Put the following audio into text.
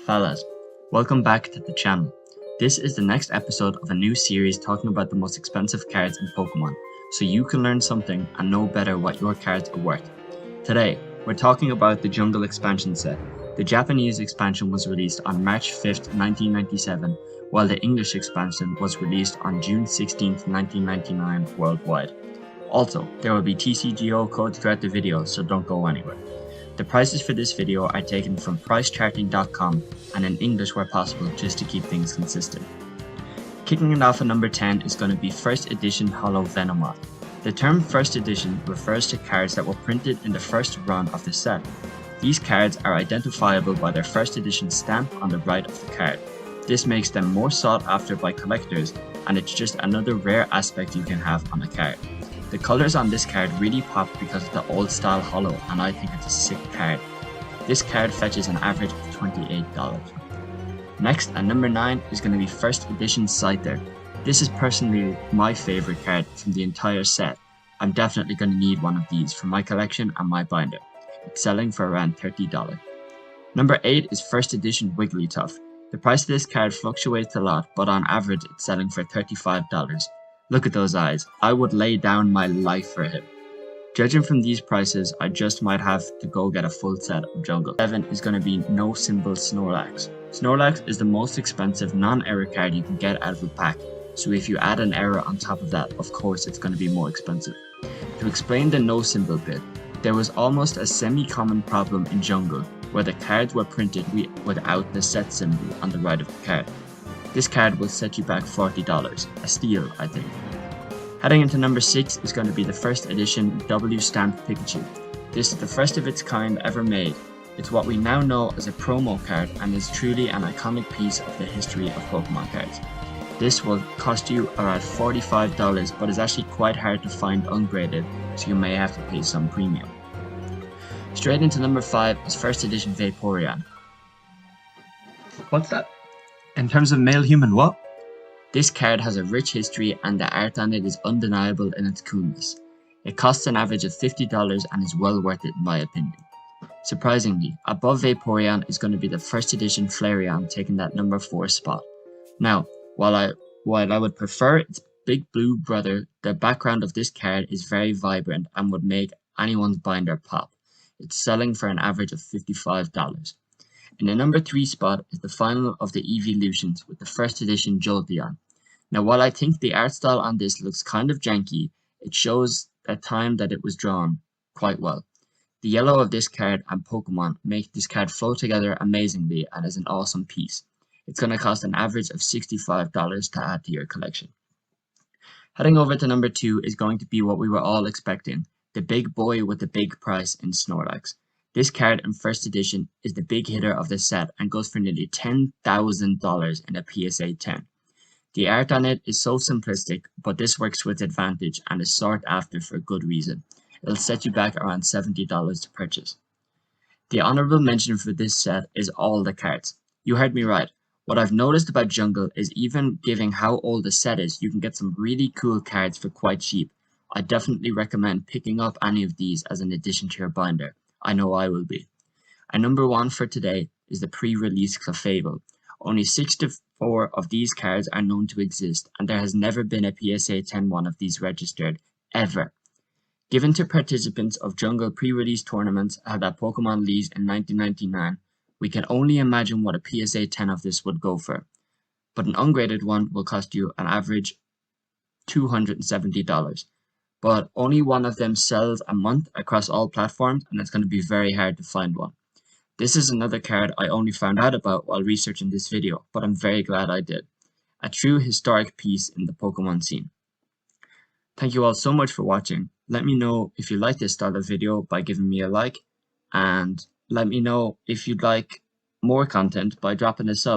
Fellas, welcome back to the channel. This is the next episode of a new series talking about the most expensive cards in Pokemon, so you can learn something and know better what your cards are worth. Today, we're talking about the Jungle expansion set. The Japanese expansion was released on March 5th, 1997, while the English expansion was released on June 16th, 1999 worldwide. Also, there will be TCGO codes throughout the video, so don't go anywhere. The prices for this video are taken from pricecharting.com and in English where possible just to keep things consistent. Kicking it off at number 10 is going to be First Edition Holo Venomoth. The term First Edition refers to cards that were printed in the first run of the set. These cards are identifiable by their First Edition stamp on the right of the card. This makes them more sought after by collectors, and it's just another rare aspect you can have on a card. The colours on this card really pop because of the old style holo, and I think it's a sick card. This card fetches an average of $28. Next, at number 9 is going to be First Edition Scyther. This is personally my favourite card from the entire set. I'm definitely going to need one of these for my collection and my binder. It's selling for around $30. Number 8 is First Edition Wigglytuff. The price of this card fluctuates a lot, but on average it's selling for $35. Look at those eyes. I would lay down my life for him. Judging from these prices, I just might have to go get a full set of Jungle. 7 is going to be No Symbol Snorlax. Snorlax is the most expensive non-error card you can get out of a pack, so if you add an error on top of that, of course it's going to be more expensive. To explain the no symbol bit, there was almost a semi-common problem in Jungle where the cards were printed without the set symbol on the right of the card. This card will set you back $40, a steal I think. Heading into number 6 is going to be the First Edition W Stamped Pikachu. This is the first of its kind ever made. It's what we now know as a promo card and is truly an iconic piece of the history of Pokemon cards. This will cost you around $45 but is actually quite hard to find ungraded, so you may have to pay some premium. Straight into number 5 is First Edition Vaporeon. What's that? In terms of male human, what? This card has a rich history and the art on it is undeniable in its coolness. It costs an average of $50 and is well worth it in my opinion. Surprisingly, above Vaporeon is going to be the First Edition Flareon taking that number 4 spot. Now, while I would prefer its big blue brother, the background of this card is very vibrant and would make anyone's binder pop. It's selling for an average of $55. In the number 3 spot is the final of the evolutions with the First Edition Jolteon. Now while I think the art style on this looks kind of janky, it shows a time that it was drawn quite well. The yellow of this card and Pokemon make this card flow together amazingly and is an awesome piece. It's going to cost an average of $65 to add to your collection. Heading over to number 2 is going to be what we were all expecting, the big boy with the big price in Snorlax. This card in First Edition is the big hitter of the set and goes for nearly $10,000 in a PSA 10. The art on it is so simplistic, but this works to its advantage and is sought after for good reason. It'll set you back around $70 to purchase. The honorable mention for this set is all the cards. You heard me right. What I've noticed about Jungle is even given how old the set is, you can get some really cool cards for quite cheap. I definitely recommend picking up any of these as an addition to your binder. I know I will be. And number 1 for today is the pre-release Clefable. Only 64 of these cards are known to exist, and there has never been a PSA 10 one of these registered, ever. Given to participants of Jungle pre-release tournaments held at Pokemon Leagues in 1999, we can only imagine what a PSA 10 of this would go for. But an ungraded one will cost you an average $270. But only one of them sells a month across all platforms, and it's going to be very hard to find one. This is another card I only found out about while researching this video, but I'm very glad I did. A true historic piece in the Pokemon scene. Thank you all so much for watching. Let me know if you like this style of video by giving me a like, and let me know if you'd like more content by dropping a sub.